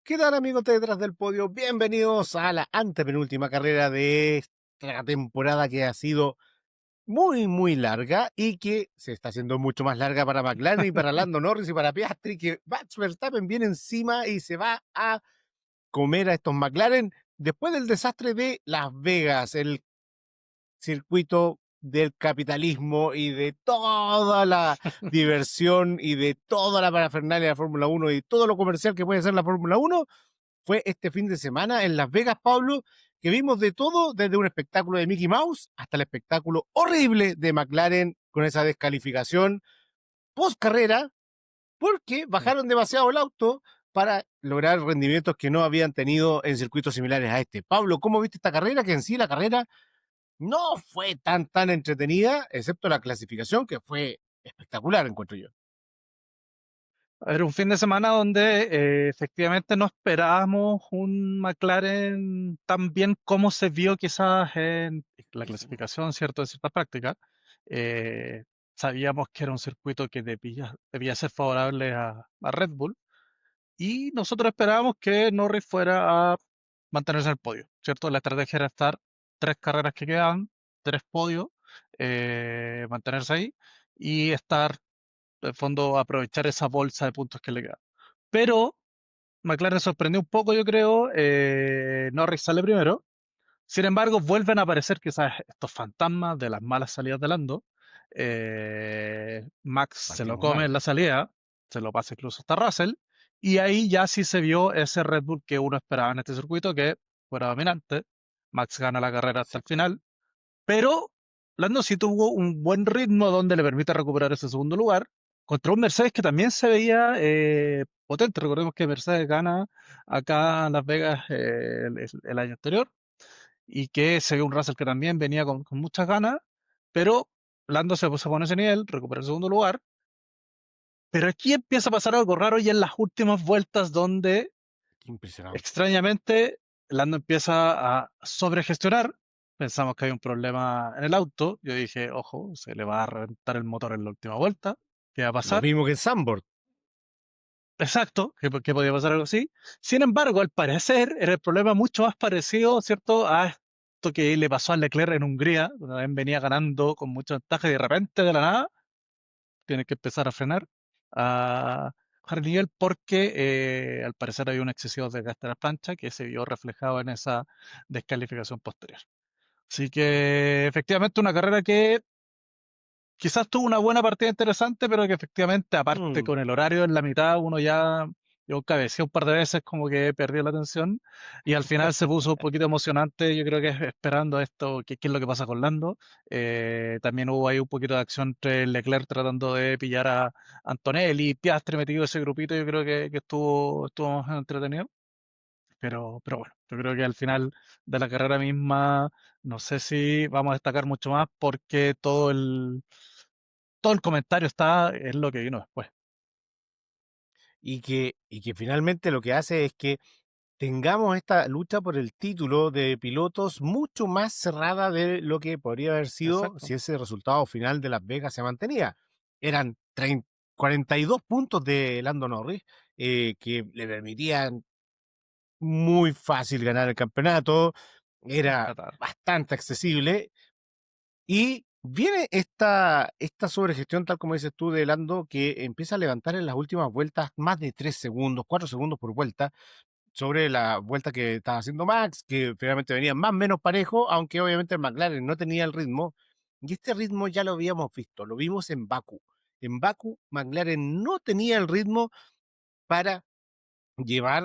¿Qué tal, amigos de Detrás del Podio? Bienvenidos a la antepenúltima carrera de esta temporada que ha sido muy larga y que se está haciendo mucho más larga para McLaren y para Lando Norris y para Piastri, que Max Verstappen viene encima y se va a comer a estos McLaren después del desastre de Las Vegas, el circuito del capitalismo y de toda la diversión y de toda la parafernalia de la Fórmula 1 y todo lo comercial que puede ser la Fórmula 1. Fue este fin de semana en Las Vegas, Pablo, que vimos de todo, desde un espectáculo de Mickey Mouse hasta el espectáculo horrible de McLaren con esa descalificación post carrera, porque Mm. bajaron demasiado el auto para lograr rendimientos que no habían tenido en circuitos similares a este. Pablo, ¿cómo viste esta carrera? Que en sí la carrera no fue tan entretenida, excepto la clasificación, que fue espectacular, encuentro yo. A ver, un fin de semana donde efectivamente no esperábamos un McLaren tan bien como se vio quizás en la clasificación, ¿cierto? De ciertas prácticas. Eh, Sabíamos que era un circuito que debía ser favorable a Red Bull y nosotros esperábamos que Norris fuera a mantenerse en el podio, ¿cierto? La estrategia era estar tres carreras que quedaban, tres podios, mantenerse ahí y estar de fondo aprovechar esa bolsa de puntos que le queda. Pero McLaren sorprendió un poco, yo creo. Norris sale primero. Sin embargo, vuelven a aparecer quizás estos fantasmas de las malas salidas de Lando. Max se lo Partimos come mal. en la salida, se lo pasa incluso hasta Russell. Y ahí ya sí se vio ese Red Bull que uno esperaba en este circuito, que fuera dominante. Max gana la carrera hasta el Exacto. final. Pero Lando sí tuvo un buen ritmo donde le permite recuperar ese segundo lugar contra un Mercedes que también se veía potente. Recordemos que Mercedes gana acá en Las Vegas el año anterior y que se ve un Russell que también venía con muchas ganas, pero Lando se puso con ese nivel, recupera el segundo lugar. Pero aquí empieza a pasar algo raro y en las últimas vueltas donde Qué impresionante. extrañamente, Lando empieza a sobregestionar. Pensamos que hay un problema en el auto. Yo dije, ojo, se le va a reventar el motor en la última vuelta. ¿Qué va a Lo pasar? mismo que en Zandvoort. Exacto, que podía pasar algo así. Sin embargo, al parecer, era el problema mucho más parecido, ¿cierto?, a esto que le pasó a Leclerc en Hungría, donde también venía ganando con mucha ventaja y de repente, de la nada, tiene que empezar a frenar, a bajar el nivel porque al parecer había un excesivo desgaste de la plancha que se vio reflejado en esa descalificación posterior. Así que efectivamente una carrera que quizás tuvo una buena partida interesante, pero que efectivamente aparte Mm. con el horario en la mitad uno ya yo cabeceé un par de veces como que perdió la atención y al final se puso un poquito emocionante, yo creo que esperando esto, qué es lo que pasa con Lando. También hubo ahí un poquito de acción entre Leclerc tratando de pillar a Antonelli, Piastri metido en ese grupito, yo creo que estuvo más entretenido. Pero bueno, yo creo que al final de la carrera misma, no sé si vamos a destacar mucho más porque todo el comentario está en lo que vino después. Y que finalmente lo que hace es que tengamos esta lucha por el título de pilotos mucho más cerrada de lo que podría haber sido Exacto. si ese resultado final de Las Vegas se mantenía. Eran 42 puntos de Lando Norris, que le permitían muy fácil ganar el campeonato, era Empatar. bastante accesible. Y viene esta sobregestión, tal como dices tú, de Lando, que empieza a levantar en las últimas vueltas más de 3 segundos, 4 segundos por vuelta, sobre la vuelta que estaba haciendo Max, que finalmente venía más o menos parejo, aunque obviamente el McLaren no tenía el ritmo. Y este ritmo ya lo habíamos visto, lo vimos en Baku. En Baku, McLaren no tenía el ritmo para llevar,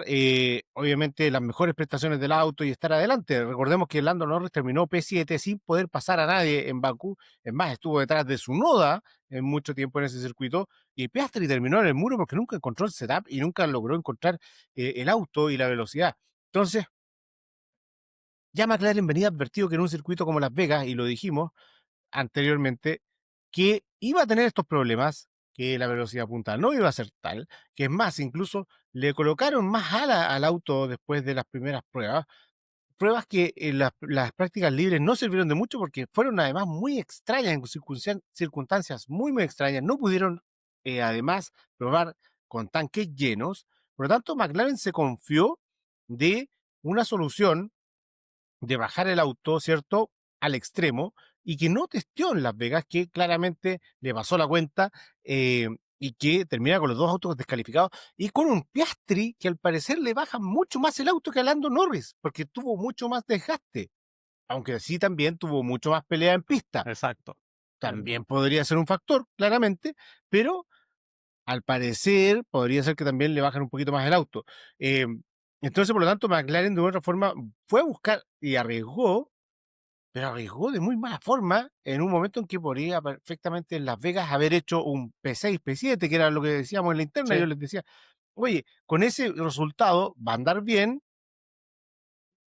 obviamente, las mejores prestaciones del auto y estar adelante. Recordemos que Lando Norris terminó P7 sin poder pasar a nadie en Bakú. Es más, estuvo detrás de su noda en mucho tiempo en ese circuito. Y Piastri terminó en el muro porque nunca encontró el setup y nunca logró encontrar el auto y la velocidad. Entonces, ya McLaren venía advertido que en un circuito como Las Vegas, y lo dijimos anteriormente, que iba a tener estos problemas, que la velocidad punta no iba a ser tal, que es más, incluso le colocaron más ala al auto después de las primeras pruebas, pruebas que en las prácticas libres no sirvieron de mucho porque fueron además muy extrañas, en circunstancias muy extrañas, no pudieron además probar con tanques llenos, Por lo tanto, McLaren se confió de una solución de bajar el auto, ¿cierto?, al extremo y que no testeó en Las Vegas, que claramente le pasó la cuenta y que termina con los dos autos descalificados y con un Piastri que al parecer le baja mucho más el auto que a Lando Norris, porque tuvo mucho más desgaste, aunque sí también tuvo mucho más pelea en pista. Exacto. El- También podría ser un factor, claramente, pero al parecer podría ser que también le bajan un poquito más el auto. Eh, entonces, por lo tanto, McLaren de otra forma fue a buscar y arriesgó, pero arriesgó de muy mala forma en un momento en que podría perfectamente en Las Vegas haber hecho un P6, P7, que era lo que decíamos en la interna. Yo sí. les decía, oye, con ese resultado va a andar bien,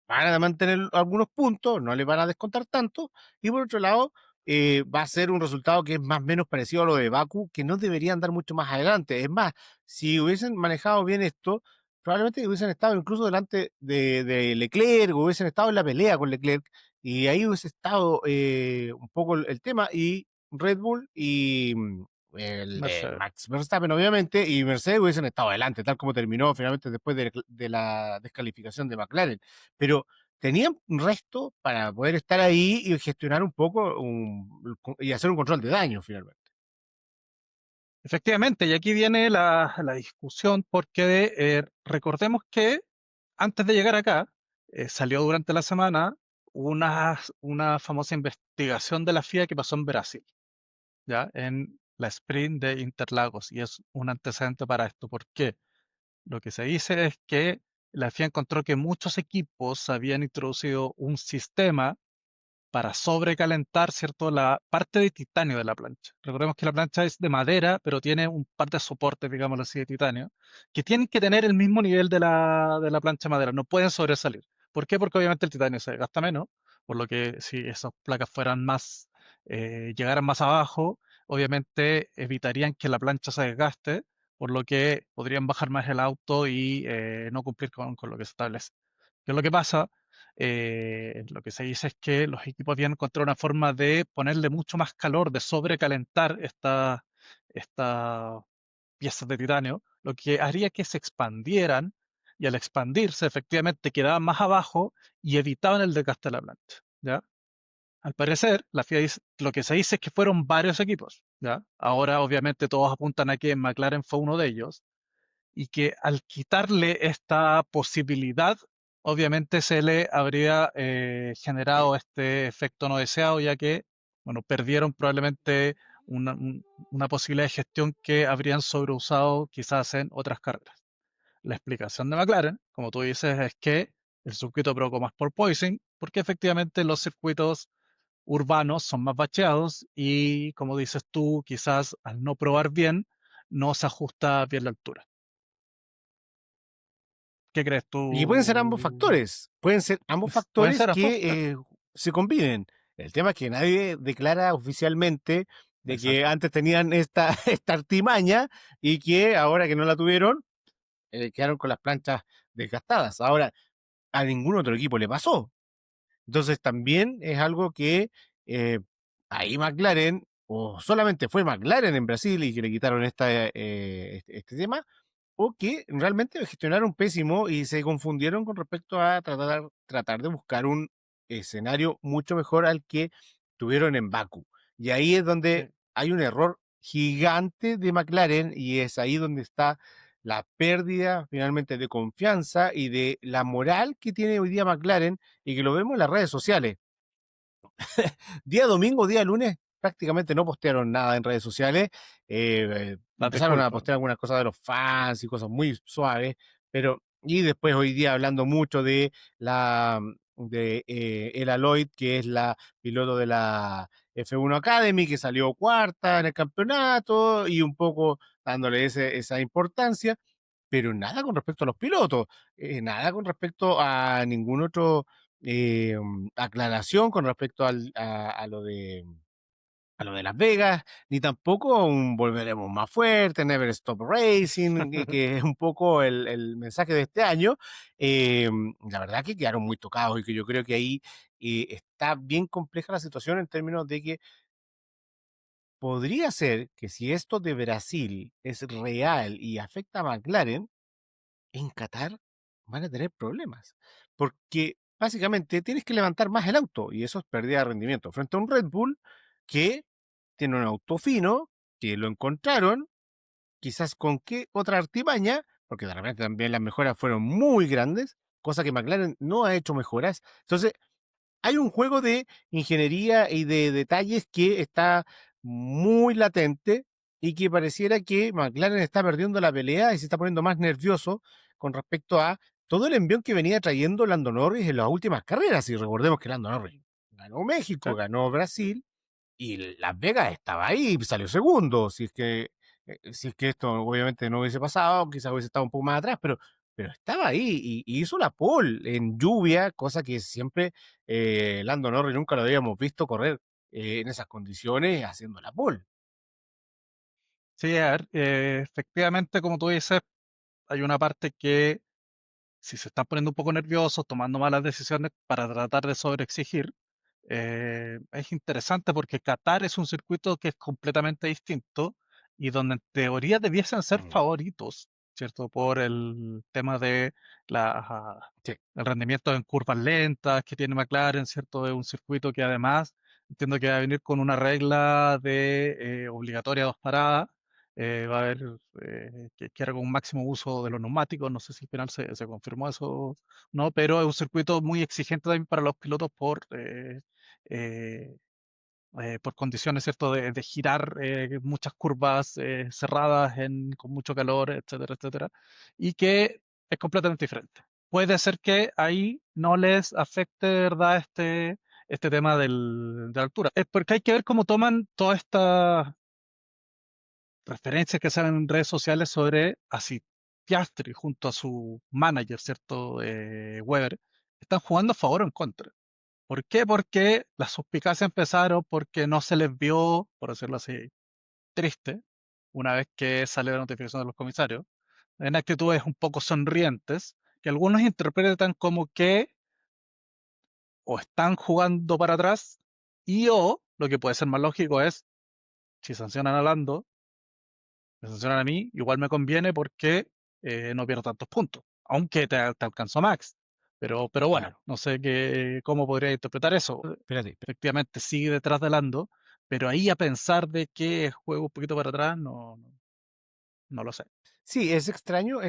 van a mantener algunos puntos, no le van a descontar tanto, y por otro lado, va a ser un resultado que es más o menos parecido a lo de Baku, que no debería andar mucho más adelante. Es más, si hubiesen manejado bien esto, probablemente hubiesen estado incluso delante de Leclerc, o hubiesen estado en la pelea con Leclerc, y ahí hubiese estado un poco el tema, y Red Bull y Mercedes. Max Verstappen, obviamente, y Mercedes hubiesen estado adelante, tal como terminó finalmente después de la descalificación de McLaren, pero tenían un resto para poder estar ahí y gestionar un poco y hacer un control de daño finalmente. Efectivamente, y aquí viene la discusión porque recordemos que antes de llegar acá, salió durante la semana una famosa investigación de la FIA que pasó en Brasil, ¿ya? En la sprint de Interlagos, y es un antecedente para esto. ¿Por qué? Lo que se dice es que la FIA encontró que muchos equipos habían introducido un sistema para sobrecalentar, ¿cierto? La parte de titanio de la plancha. Recordemos que la plancha es de madera, pero tiene un par de soportes, digámoslo así, de titanio, que tienen que tener el mismo nivel de la plancha de madera, no pueden sobresalir. ¿Por qué? Porque obviamente el titanio se gasta menos, por lo que si esas placas fueran más, llegaran más abajo, obviamente evitarían que la plancha se desgaste, por lo que podrían bajar más el auto y no cumplir con lo que se establece. ¿Qué es lo que pasa? Lo que se dice es que los equipos habían encontrado una forma de ponerle mucho más calor, de sobrecalentar estas piezas de titanio, lo que haría que se expandieran y al expandirse efectivamente quedaban más abajo y evitaban el desgaste de la plancha, ¿ya? Al parecer, la FIA lo que se dice es que fueron varios equipos, ¿ya? Ahora obviamente todos apuntan a que McLaren fue uno de ellos, y que al quitarle esta posibilidad, obviamente se le habría generado este efecto no deseado, ya que, bueno, perdieron probablemente una posibilidad de gestión que habrían sobreusado quizás en otras carreras. La explicación de McLaren, como tú dices, es que el circuito provocó más porpoising, porque efectivamente los circuitos urbanos son más bacheados y, como dices tú, quizás al no probar bien, no se ajusta bien la altura. ¿Qué crees Y pueden ser ambos tú? factores, pueden ser ambos Pueden factores ser las dos, claro. que se combinen. El tema es que nadie declara oficialmente de que Exacto. antes tenían esta, esta artimaña y que ahora que no la tuvieron, quedaron con las planchas desgastadas. Ahora, a ningún otro equipo le pasó. Entonces también es algo que eh, ahí McLaren, o solamente fue McLaren en Brasil y que le quitaron este tema, o que realmente gestionaron pésimo y se confundieron con respecto a tratar de buscar un escenario mucho mejor al que tuvieron en Baku. Y ahí es donde Sí. hay un error gigante de McLaren y es ahí donde está la pérdida finalmente de confianza y de la moral que tiene hoy día McLaren y que lo vemos en las redes sociales. Día domingo, día lunes, prácticamente no postearon nada en redes sociales. Las Empezaron a disculpas. postear algunas cosas de los fans y cosas muy suaves, pero y después hoy día hablando mucho de la de el Aloyd, que es la piloto de la F1 Academy, que salió cuarta en el campeonato y un poco dándole esa importancia, pero nada con respecto a los pilotos, nada con respecto a ningún otro aclaración con respecto a lo de Las Vegas, ni tampoco un volveremos más fuerte, Never Stop Racing, que es un poco el mensaje de este año. La verdad que quedaron muy tocados y que yo creo que ahí está bien compleja la situación en términos de que podría ser que si esto de Brasil es real y afecta a McLaren, en Qatar van a tener problemas, porque básicamente tienes que levantar más el auto y eso es pérdida de rendimiento frente a un Red Bull que tiene un auto fino, que lo encontraron, quizás con qué otra artimaña, porque de repente también las mejoras fueron muy grandes, cosa que McLaren no ha hecho mejoras. Entonces, hay un juego de ingeniería y de detalles que está muy latente y que pareciera que McLaren está perdiendo la pelea y se está poniendo más nervioso con respecto a todo el envión que venía trayendo Lando Norris en las últimas carreras. Y recordemos que Lando Norris ganó México, ¿sí? ganó Brasil y Las Vegas estaba ahí, salió segundo. Si es que esto obviamente no hubiese pasado, quizás hubiese estado un poco más atrás, pero estaba ahí y hizo la pole en lluvia, cosa que siempre Lando Norris nunca lo habíamos visto correr en esas condiciones haciendo la pole. Sí, a ver, efectivamente, como tú dices, hay una parte que si se están poniendo un poco nerviosos, tomando malas decisiones para tratar de sobreexigir, es interesante porque Qatar es un circuito que es completamente distinto y donde en teoría debiesen ser Mm, favoritos, ¿cierto? Por el tema de sí, el rendimiento en curvas lentas que tiene McLaren, ¿cierto? Es un circuito que además entiendo que va a venir con una regla de obligatoria dos paradas. Va a haber que era con un máximo uso de los neumáticos. No sé si al final se confirmó eso, no, pero es un circuito muy exigente también para los pilotos eh, por condiciones, ¿cierto?, de girar muchas curvas cerradas con mucho calor, etcétera, etcétera, y que es completamente diferente. Puede ser que ahí no les afecte, de ¿verdad?, este tema de la altura. Es porque hay que ver cómo toman todas estas referencias que salen en redes sociales sobre así Piastri junto a su manager, ¿cierto? Weber, están jugando a favor o en contra. ¿Por qué? Porque las suspicacias empezaron porque no se les vio, por decirlo así, triste, una vez que salió la notificación de los comisarios, en actitudes un poco sonrientes, que algunos interpretan como que o están jugando para atrás y o, lo que puede ser más lógico es, si sancionan a Lando, me sancionan a mí, igual me conviene porque no pierdo tantos puntos, aunque te alcanzó Max. Pero bueno, claro. no sé cómo podría interpretar eso. Espérate, Efectivamente, sigue detrás de Lando, pero ahí a pensar de que juego un poquito para atrás, no lo sé. sí, es extraño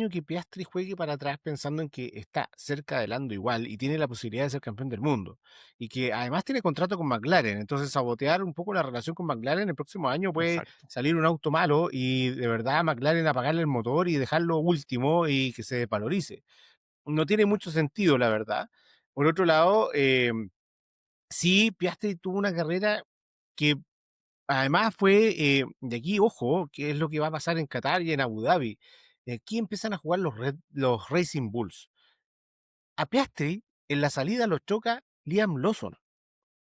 que Piastri juegue para atrás pensando en que está cerca de Lando igual y tiene la posibilidad de ser campeón del mundo. Y que además tiene contrato con McLaren, entonces sabotear un poco la relación con McLaren el próximo año puede Exacto. salir un auto malo y de verdad McLaren apagarle el motor y dejarlo último y que se desvalorice. No tiene mucho sentido, la verdad. Por otro lado, sí, Piastri tuvo una carrera que además fue, de aquí, ojo, qué es lo que va a pasar en Qatar y en Abu Dhabi. Aquí empiezan a jugar los Racing Bulls. A Piastri, en la salida lo choca Liam Lawson.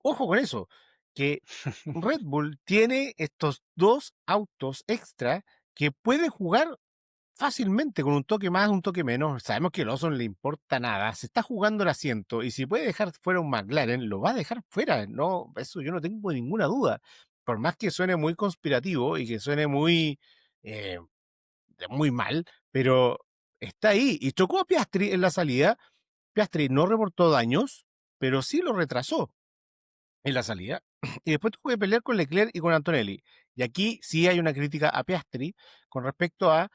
Ojo con eso, que Red Bull tiene estos dos autos extra que pueden jugar fácilmente con un toque más, un toque menos. Sabemos que a Lawson le importa nada. Se está jugando el asiento y si puede dejar fuera un McLaren, lo va a dejar fuera. No, eso yo no tengo ninguna duda. Por más que suene muy conspirativo y que suene eh, muy mal, pero está ahí. Y chocó a Piastri en la salida. Piastri no reportó daños, pero sí lo retrasó en la salida. Y después tuvo que pelear con Leclerc y con Antonelli. Y aquí sí hay una crítica a Piastri con respecto a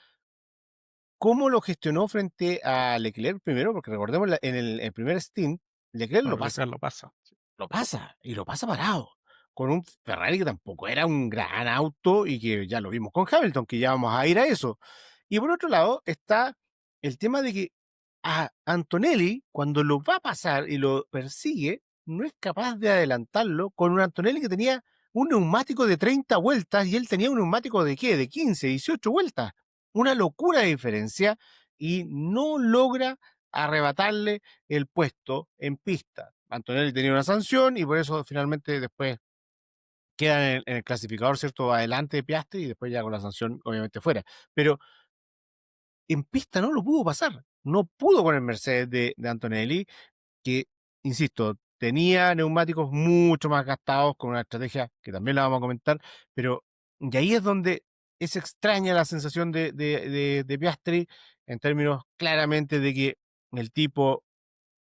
cómo lo gestionó frente a Leclerc primero, porque recordemos en el primer stint, Leclerc Bueno, Leclerc lo pasa. lo pasa, y lo pasa parado, con un Ferrari que tampoco era un gran auto y que ya lo vimos con Hamilton, que ya vamos a ir a eso. Y por otro lado está el tema de que a Antonelli, cuando lo va a pasar y lo persigue, no es capaz de adelantarlo con un Antonelli que tenía un neumático de 30 vueltas y él tenía un neumático de ¿qué? De 15, 18 vueltas. Una locura de diferencia y no logra arrebatarle el puesto en pista. Antonelli tenía una sanción y por eso finalmente después queda en el clasificador, ¿cierto? Adelante de Piastri y después ya con la sanción obviamente fuera. Pero en pista no lo pudo pasar. No pudo con el Mercedes de Antonelli, que, insisto, tenía neumáticos mucho más gastados con una estrategia que también la vamos a comentar, pero y ahí es donde es extraña la sensación de Piastri en términos claramente de que el tipo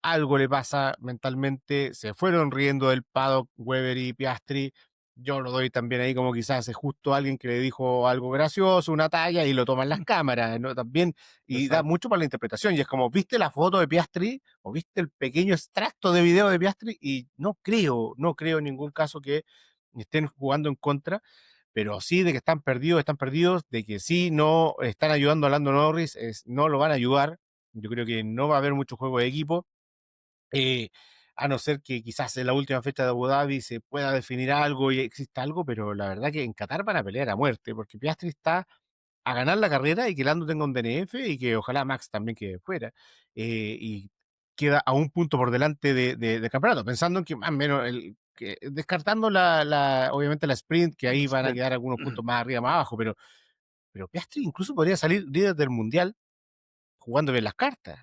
algo le pasa mentalmente, se fueron riendo del paddock Weber y Piastri. Yo lo doy también ahí como quizás es justo alguien que le dijo algo gracioso, una talla, y lo toman las cámaras, ¿no? También, y da Exacto. mucho para la interpretación. Y es como, ¿viste la foto de Piastri? ¿O viste el pequeño extracto de video de Piastri? Y no creo en ningún caso que estén jugando en contra, pero sí de que están perdidos, de que sí no están ayudando a Lando Norris, no lo van a ayudar. Yo creo que no va a haber mucho juego de equipo, eh, a no ser que quizás en la última fecha de Abu Dhabi se pueda definir algo y exista algo, pero la verdad que en Qatar van a pelear a muerte, porque Piastri está a ganar la carrera y que Lando tenga un DNF y que ojalá Max también quede fuera. Y queda a un punto por delante de campeonato, pensando en que más o menos, descartando obviamente la sprint, que ahí van a Sprint. quedar algunos puntos más arriba, más abajo, pero Piastri incluso podría salir líder del mundial jugando bien las cartas,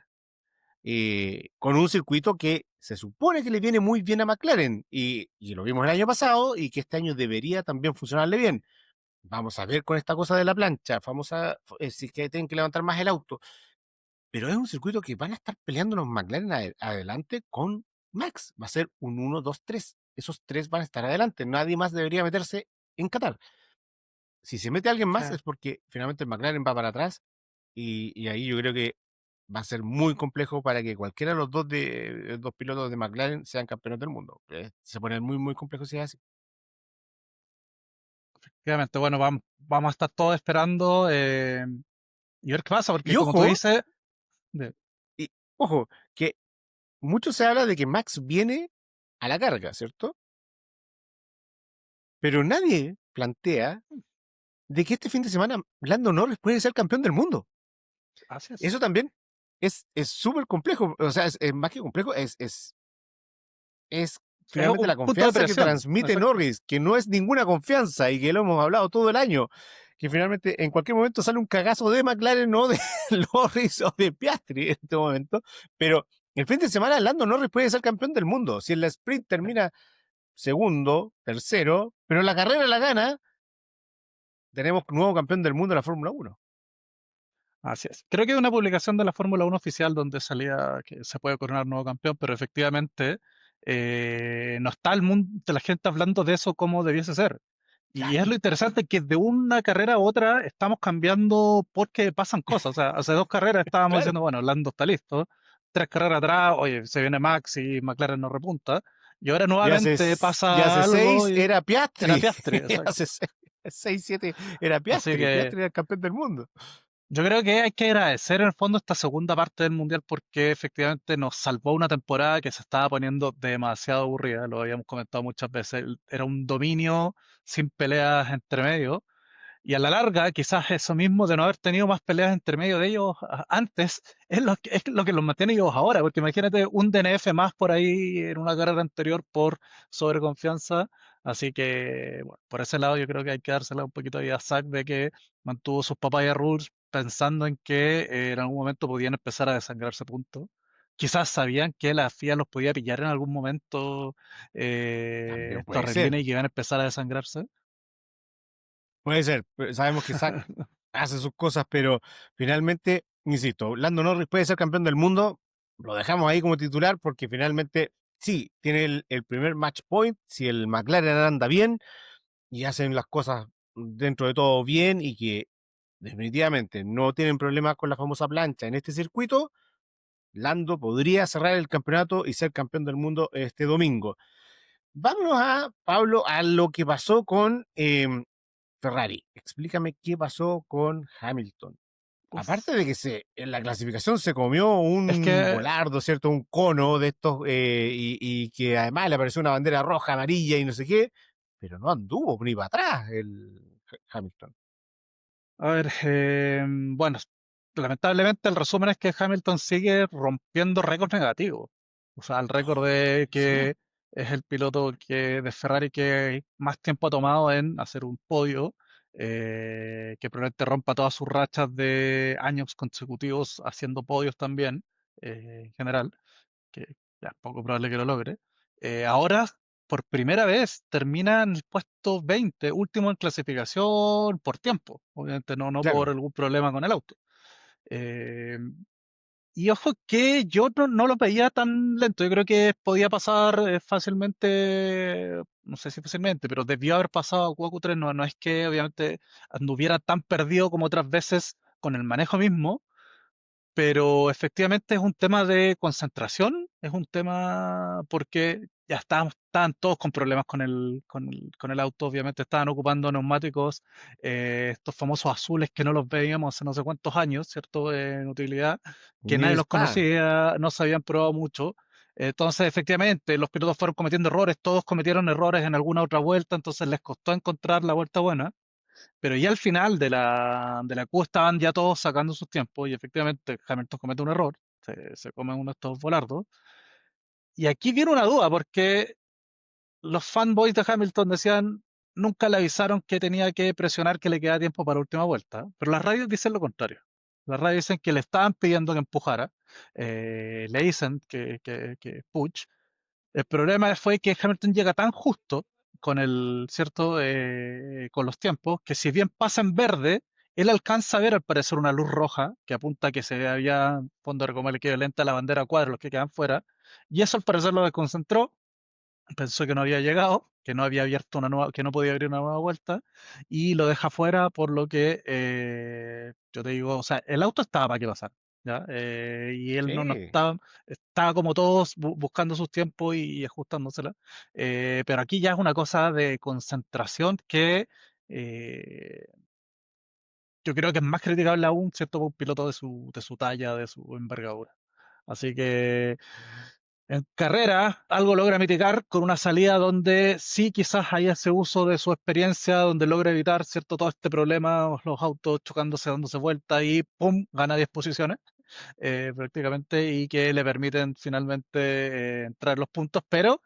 con un circuito que se supone que le viene muy bien a McLaren y lo vimos el año pasado y que este año debería también funcionarle bien. Vamos a ver con esta cosa de la plancha, vamos a si es que tienen que levantar más el auto, pero es un circuito que van a estar peleando los McLaren adelante con Max. Va a ser un 1, 2, 3. Esos tres van a estar adelante. Nadie más debería meterse en Qatar. Si se mete alguien Sí. más es porque finalmente el McLaren va para atrás y ahí yo creo que va a ser muy complejo para que cualquiera de los dos pilotos de McLaren sean campeones del mundo. Se pone muy, muy complejo si es así. Efectivamente, bueno, vamos a estar todos esperando y ver qué pasa, porque Y como tú ojo, dices, y ojo, que mucho se habla de que Max viene a la carga, ¿cierto? Pero nadie plantea de que este fin de semana Lando Norris puede ser campeón del mundo. así es. Eso también es súper complejo. O sea, es más que complejo, es Es finalmente un la punto de confianza que presión, transmite exacto. Norris, que no es ninguna confianza y que lo hemos hablado todo el año, que finalmente en cualquier momento sale un cagazo de McLaren o de Norris o de Piastri en este momento, pero el fin de semana Lando Norris puede ser campeón del mundo. Si en la sprint termina segundo, tercero, pero la carrera la gana, tenemos nuevo campeón del mundo de la Fórmula 1. Así es. Creo que hay una publicación de la Fórmula 1 oficial donde salía que se puede coronar nuevo campeón, pero efectivamente no está el mundo de la gente hablando de eso como debiese ser. Y Claro, es lo interesante que de una carrera a otra estamos cambiando porque pasan cosas. O sea, hace 2 carreras estábamos claro. diciendo, bueno, Lando está listo. 3 carreras atrás, oye, se viene Max y McLaren no repunta. Y ahora nuevamente Y pasa hace algo seis y era era Piastri. Piastri, Y exacto. hace seis, siete era Así Piastri. que Piastri era el campeón del mundo. yo creo que hay que agradecer en el fondo esta segunda parte del Mundial porque efectivamente nos salvó una temporada que se estaba poniendo demasiado aburrida, lo habíamos comentado muchas veces, era un dominio sin peleas entre medio y a la larga quizás eso mismo de no haber tenido más peleas entre medio de ellos antes es lo que los mantiene ellos ahora, porque imagínate un DNF más por ahí en una carrera anterior por sobreconfianza, así que bueno, por ese lado yo creo que hay que dársela un poquito ahí a Zack de que mantuvo sus papaya rules pensando en que en algún momento podían empezar a desangrarse puntos. Quizás sabían que la FIA los podía pillar en algún momento También estos puede ser. reglines y que iban a empezar a desangrarse. Puede ser. Sabemos que Zack hace sus cosas, pero finalmente, insisto, Lando Norris puede ser campeón del mundo. Lo dejamos ahí como titular porque finalmente sí, tiene el primer match point. Si el McLaren anda bien y hacen las cosas dentro de todo bien y que definitivamente no tienen problemas con la famosa plancha en este circuito, Lando podría cerrar el campeonato y ser campeón del mundo este domingo. Vámonos a, Pablo, a lo que pasó con Ferrari. Explícame qué pasó con Hamilton. Aparte Uf. de que en la clasificación se comió Es un que, volardo, ¿cierto? Un cono de estos, y que además le apareció una bandera roja, amarilla y no sé qué, pero no anduvo ni para atrás el Hamilton. a ver, bueno, lamentablemente el resumen es que Hamilton sigue rompiendo récords negativos. O sea, el récord de Sí, que es el piloto de Ferrari que más tiempo ha tomado en hacer un podio, que probablemente rompa todas sus rachas de años consecutivos haciendo podios también, en general, que ya es poco probable que lo logre. Ahora, por primera vez, termina en el puesto 20, último en clasificación por tiempo. Obviamente no por claro. algún problema con el auto. Eh, y ojo que yo no lo veía tan lento. Yo creo que podía pasar fácilmente, no sé si fácilmente, pero debió haber pasado a Quaku 3. No, no es que obviamente anduviera tan perdido como otras veces con el manejo mismo, pero efectivamente es un tema de concentración, es un tema porque ya estaban todos con problemas con el auto, obviamente estaban ocupando neumáticos, estos famosos azules que no los veíamos hace no sé cuántos años, ¿cierto? En utilidad, que nadie Ni los pa, conocía, no se habían probado mucho. Entonces, efectivamente, los pilotos fueron cometiendo errores, todos cometieron errores en alguna otra vuelta, entonces les costó encontrar la vuelta buena. Pero ya al final de la Q estaban ya todos sacando sus tiempos y efectivamente Hamilton comete un error, se come uno de estos volardos. Y aquí viene una duda, porque los fanboys de Hamilton decían, nunca le avisaron que tenía que presionar que le queda tiempo para la última vuelta, pero las radios dicen lo contrario. Las radios dicen que le estaban pidiendo que empujara, le dicen que push, el problema fue que Hamilton llega tan justo con el cierto con los tiempos que si bien pasa en verde, él alcanza a ver al parecer una luz roja que apunta a que se había fondo de como le quedó lenta la bandera a cuadros los que quedan fuera y eso al parecer lo desconcentró, pensó que no había llegado, que no había abierto una nueva, que no podía abrir una nueva vuelta y lo deja fuera, por lo que yo te digo, o sea, el auto estaba para que pasara, ¿ya? Y él no sí, estaba como todos buscando sus tiempos y ajustándosela. Pero aquí ya es una cosa de concentración que eh, yo creo que es más criticable aún, ¿cierto? Por un piloto de su talla, de su envergadura. Así que en carrera, algo logra mitigar con una salida donde sí quizás haya ese uso de su experiencia, donde logra evitar, ¿cierto? Todo este problema, los autos chocándose, dándose vuelta y ¡pum! Gana 10 posiciones prácticamente y que le permiten finalmente entrar en los puntos, pero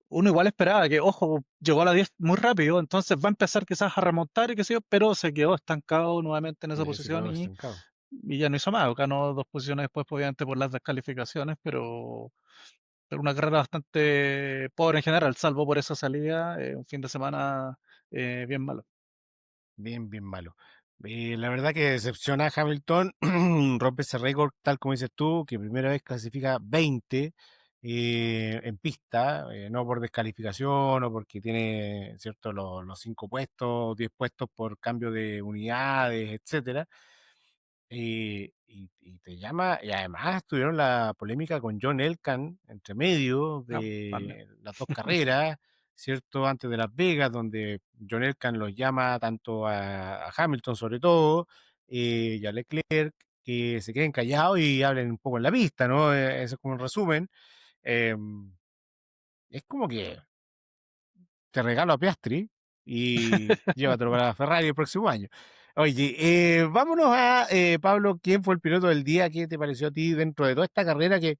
uno igual esperaba que, ojo, llegó a la 10 muy rápido, entonces va a empezar quizás a remontar y qué sé yo, pero se quedó estancado nuevamente en esa se posición quedó y, estancado. y ya no hizo más, ganó 2 posiciones después, obviamente, por las descalificaciones, pero una carrera bastante pobre en general, salvo por esa salida, un fin de semana bien malo. Bien, bien malo. La verdad que decepciona a Hamilton, rompe ese récord, tal como dices tú, que primera vez clasifica 20 en pista, no por descalificación o porque tiene, cierto, los 5 puestos, 10 puestos por cambio de unidades, etcétera. Y te llama, y además tuvieron la polémica con John Elkann entre medio No, también. de las dos carreras, ¿cierto? Antes de Las Vegas, donde John Elkann los llama tanto a Hamilton sobre todo, y a Leclerc, que se queden callados y hablen un poco en la pista, ¿no? Eso es como un resumen. Em, es como que te regalo a Piastri y llévatelo para Ferrari el próximo año. Oye, vámonos a Pablo, ¿quién fue el piloto del día? ¿Qué te pareció a ti dentro de toda esta carrera que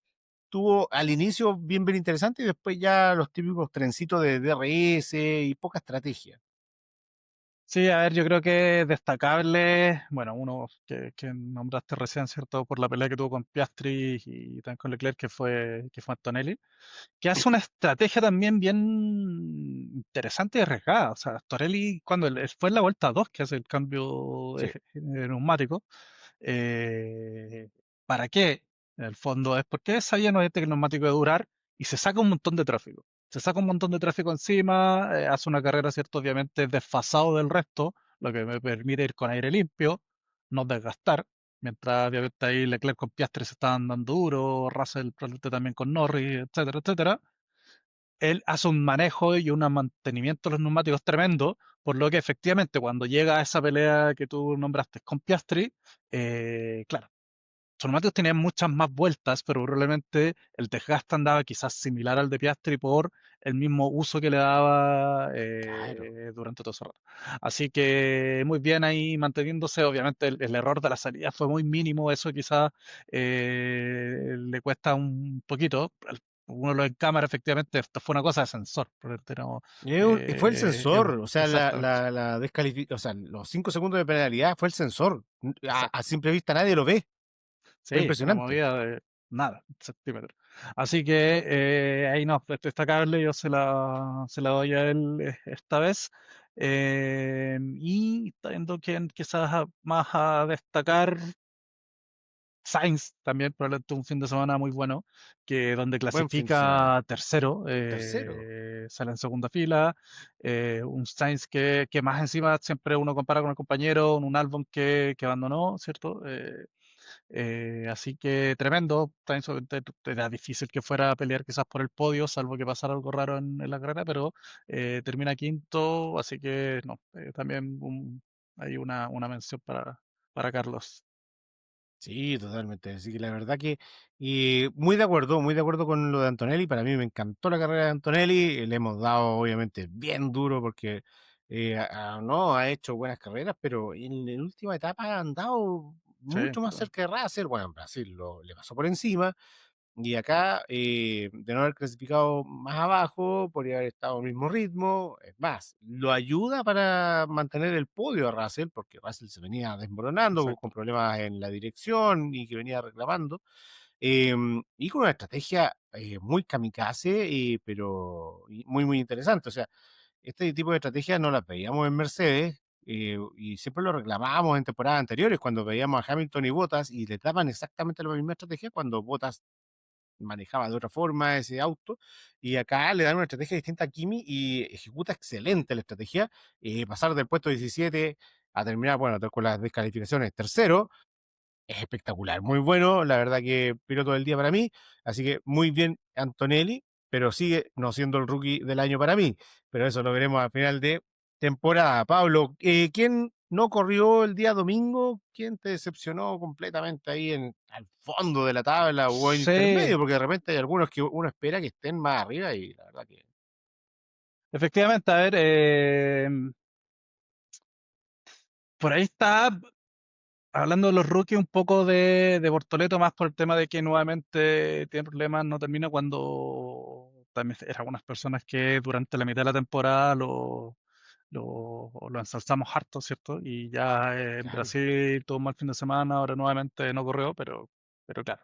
tuvo al inicio bien, bien interesante y después ya los típicos trencitos de DRS y poca estrategia? Sí, a ver, yo creo que destacable, bueno, uno que nombraste recién, ¿cierto? Por la pelea que tuvo con Piastri y también con Leclerc, que fue Antonelli, que hace una estrategia también bien interesante y arriesgada. O sea, Antonelli, cuando fue en la vuelta 2 que hace el cambio Sí, de neumático, eh, ¿para qué? En el fondo es porque sabía no que el neumático iba a durar y se saca un montón de tráfico. Se saca un montón de tráfico encima, hace una carrera, ¿cierto? Obviamente desfasado del resto, lo que me permite ir con aire limpio, no desgastar. Mientras obviamente ahí Leclerc con Piastri se estaban dando duro, Russell probablemente también con Norris, etcétera, etcétera. Él hace un manejo y un mantenimiento de los neumáticos tremendo, por lo que efectivamente cuando llega a esa pelea que tú nombraste con Piastri, claro, sus neumáticos tenían muchas más vueltas, pero probablemente el desgaste andaba quizás similar al de Piastri por el mismo uso que le daba claro. durante todo ese rato. Así que muy bien ahí manteniéndose. Obviamente el error de la salida fue muy mínimo, eso quizás le cuesta un poquito. Uno lo en cámara, efectivamente, esto fue una cosa de sensor. No, Y fue el sensor, o sea, exactamente. o sea, los 5 segundos de penalidad fue el sensor. A Exacto. simple vista nadie lo ve. Fue Sí, una impresionante. movida de nada, centímetros. Así que ahí no, es destacable, yo se la doy a él esta vez. Y viendo quién quizás más a destacar, Sainz también, probablemente un fin de semana muy bueno, que donde Buen fin de semana. clasifica tercero, Tercero. sale en segunda fila, un Sainz que más encima siempre uno compara con el compañero, un álbum que abandonó, ¿cierto? Así que tremendo, Sainz obviamente era difícil que fuera a pelear quizás por el podio, salvo que pasara algo raro en la carrera, pero termina quinto, así que no, también hay una mención para Carlos. Sí, totalmente. Así que la verdad que muy de acuerdo con lo de Antonelli. Para mí me encantó la carrera de Antonelli. Le hemos dado, obviamente, bien duro porque no ha hecho buenas carreras, pero en la última etapa ha andado Sí, mucho más verdad. cerca de Russell. Bueno, en Brasil le pasó por encima. Y acá, de no haber clasificado más abajo, podría haber estado al mismo ritmo. Es más, lo ayuda para mantener el podio a Russell, porque Russell se venía desmoronando con Exacto. problemas en la dirección y que venía reclamando. Y con una estrategia muy kamikaze, pero muy, muy interesante. O sea, este tipo de estrategias no las veíamos en Mercedes. Y siempre lo reclamábamos en temporadas anteriores cuando veíamos a Hamilton y Bottas y le daban exactamente la misma estrategia cuando Bottas manejaba de otra forma ese auto, y acá le dan una estrategia distinta a Kimi y ejecuta excelente la estrategia, pasar del puesto 17 a terminar, bueno, con las descalificaciones tercero, es espectacular, muy bueno, la verdad que piloto del día para mí, así que muy bien Antonelli, pero sigue no siendo el rookie del año para mí, pero eso lo veremos al final de temporada. Pablo, ¿quién no corrió el día domingo? ¿Quién te decepcionó completamente ahí al fondo de la tabla o en Sí, intermedio? Porque de repente hay algunos que uno espera que estén más arriba y la verdad que efectivamente, a ver, por ahí está, hablando de los rookies, un poco de Bortoleto, más por el tema de que nuevamente tiene problemas, no termina cuando también eran algunas personas que durante la mitad de la temporada lo ensalzamos harto, ¿cierto? Y ya en claro. Brasil tuvo un mal fin de semana, ahora nuevamente no corrió, pero claro,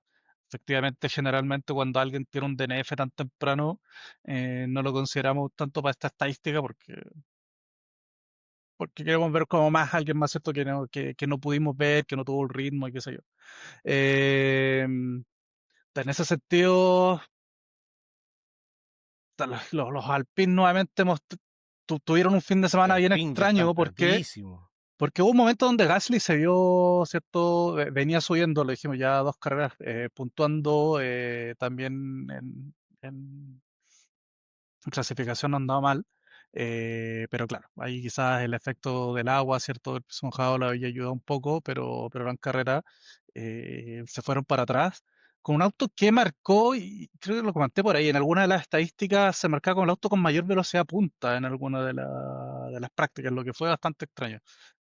efectivamente, generalmente cuando alguien tiene un DNF tan temprano, no lo consideramos tanto para esta estadística porque queremos ver como más alguien más, ¿cierto? Que no pudimos ver, que no tuvo el ritmo y qué sé yo. En ese sentido, los Alpine nuevamente tuvieron un fin de Los semana bien Alpine ya están extraño perdidísimos. porque hubo un momento donde Gasly se vio, ¿cierto? Venía subiendo, le dijimos ya dos carreras, puntuando también en clasificación no andaba mal, pero claro, ahí quizás el efecto del agua, ¿cierto? El piso mojado le había ayudado un poco, pero en carrera se fueron para atrás con un auto que marcó, y creo que lo comenté por ahí, en alguna de las estadísticas se marcaba como el auto con mayor velocidad punta en alguna de las prácticas, lo que fue bastante extraño.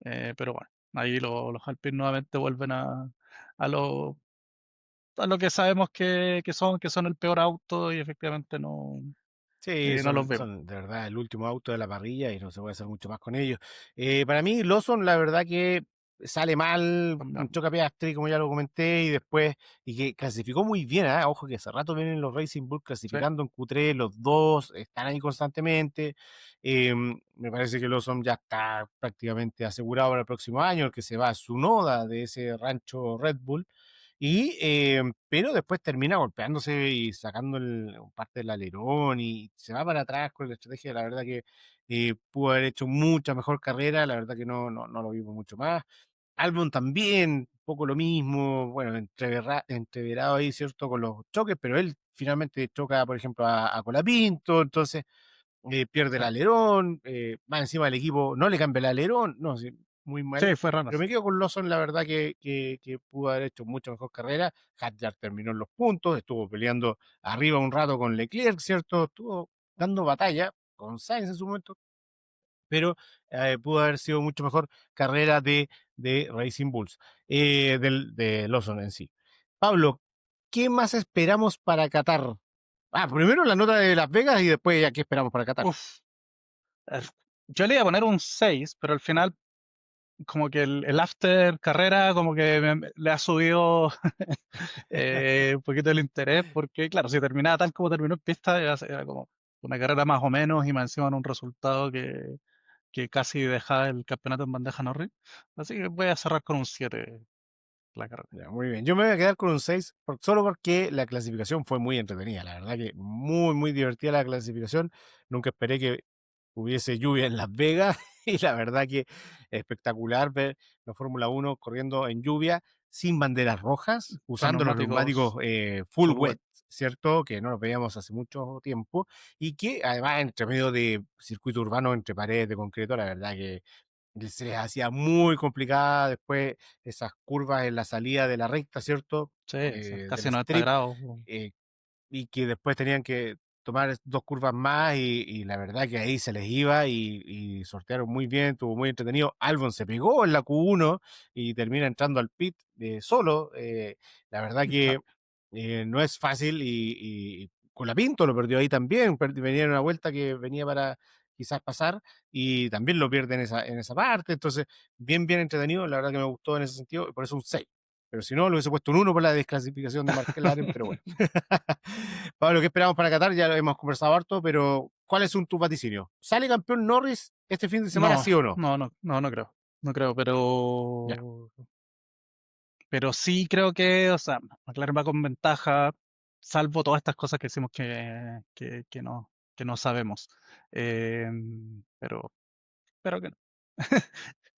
Pero bueno, ahí los Alpine nuevamente vuelven a lo que sabemos que son el peor auto y efectivamente Sí, no los son, vemos. son de verdad el último auto de la parrilla y no se puede hacer mucho más con ellos. Para mí, Lawson, la verdad que sale mal, un También. choque a Piastri, como ya lo comenté, y después, y que clasificó muy bien, ¿ah? Ojo que hace rato vienen los Racing Bull Sí, clasificando en Q3, los dos están ahí constantemente. Me parece que Lawson ya está prácticamente asegurado para el próximo año, el que se va a su noda de ese rancho Red Bull. Pero después termina golpeándose y sacando parte del alerón y se va para atrás con la estrategia. La verdad que pudo haber hecho mucha mejor carrera. La verdad que no lo vimos mucho más. Albon también, un poco lo mismo. Bueno, entreverado ahí, ¿cierto? Con los choques, pero él finalmente choca, por ejemplo, a Colapinto. Entonces pierde el sí. alerón, más encima el equipo no le cambia el alerón, no, sí, muy mal. Sí, fue raro. Pero me quedo con Lawson, la verdad que pudo haber hecho mucho mejor carrera. Hadjar terminó en los puntos, estuvo peleando arriba un rato con Leclerc, ¿cierto? Estuvo dando batalla con Sainz en su momento, pero pudo haber sido mucho mejor carrera de Racing Bulls, de Lawson en sí. Pablo, ¿qué más esperamos para Qatar? Primero la nota de Las Vegas y después ya qué esperamos para Qatar. Uf, eh, yo le iba a poner un 6 pero al final como que el after carrera como que le ha subido un poquito el interés, porque claro, si terminaba tal como terminó en pista, era como una carrera más o menos y más encima en un resultado que casi deja el campeonato en bandeja Norris. Así que voy a cerrar con un 7. la carrera. Ya, muy bien. Yo me voy a quedar con un 6 solo porque la clasificación fue muy entretenida. La verdad que muy, muy divertida la clasificación. Nunca esperé que hubiese lluvia en Las Vegas y la verdad que espectacular ver la Fórmula 1 corriendo en lluvia, sin banderas rojas, Con usando los neumáticos neumáticos full full wet. wet, ¿cierto? Que no los veíamos hace mucho tiempo y que además entre medio de circuito urbano, entre paredes de concreto, la verdad que se les hacía muy complicada después esas curvas en la salida de la recta, ¿cierto? Sí, Del casi 90 strip, grados. eh, y que después tenían que tomar 2 curvas más y la verdad que ahí se les iba y sortearon muy bien, estuvo muy entretenido. Albon se pegó en la Q1 y termina entrando al pit, solo. La verdad que, Claro, no es fácil y Colapinto lo perdió ahí también, venía en una vuelta que venía para quizás pasar y también lo pierde en esa parte. Entonces, bien, bien entretenido, la verdad que me gustó en ese sentido, y por eso un 6. Pero si no, lo hubiese puesto un 1 por la desclasificación de McLaren, pero bueno. Pablo, ¿qué esperamos para Qatar? Ya lo hemos conversado harto, pero ¿cuál es tu vaticinio? ¿Sale campeón Norris este fin de semana, no, sí o no? no creo. No creo, Ya. pero sí creo que, o sea, McLaren va con ventaja, salvo todas estas cosas que decimos que no sabemos. Pero, pero que no.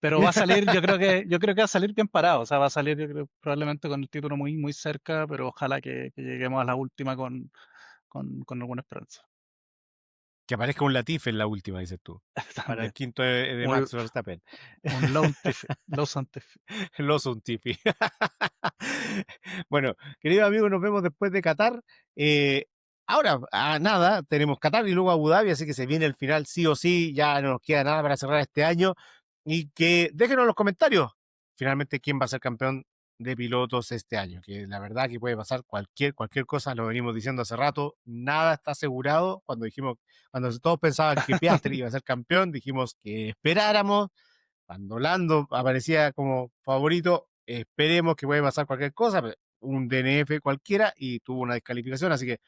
Pero va a salir, yo creo que va a salir bien parado, o sea, va a salir, yo creo, probablemente con el título muy, muy cerca, pero ojalá que lleguemos a la última con alguna esperanza. Que aparezca un Latifi en la última, dices tú, para el También. quinto de Un, Max Verstappen. un Lone Tiffy, Lawson Tiffy. Los un tipi. Bueno, queridos amigos, nos vemos después de Qatar. Ahora, nada, tenemos Qatar y luego Abu Dhabi, así que se viene el final sí o sí, ya no nos queda nada para cerrar este año. Y que déjenos en los comentarios finalmente quién va a ser campeón de pilotos este año, que la verdad que puede pasar cualquier cosa, lo venimos diciendo hace rato, nada está asegurado. Cuando todos pensaban que Piastri iba a ser campeón, dijimos que esperáramos cuando Lando aparecía como favorito, esperemos que pueda pasar cualquier cosa, un DNF cualquiera y tuvo una descalificación, así que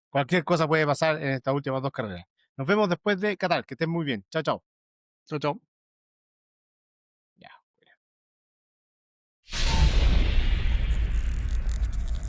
cualquier cosa puede pasar en estas últimas dos carreras. Nos vemos después de Qatar, que estén muy bien. Chao, chao. Chau, chau.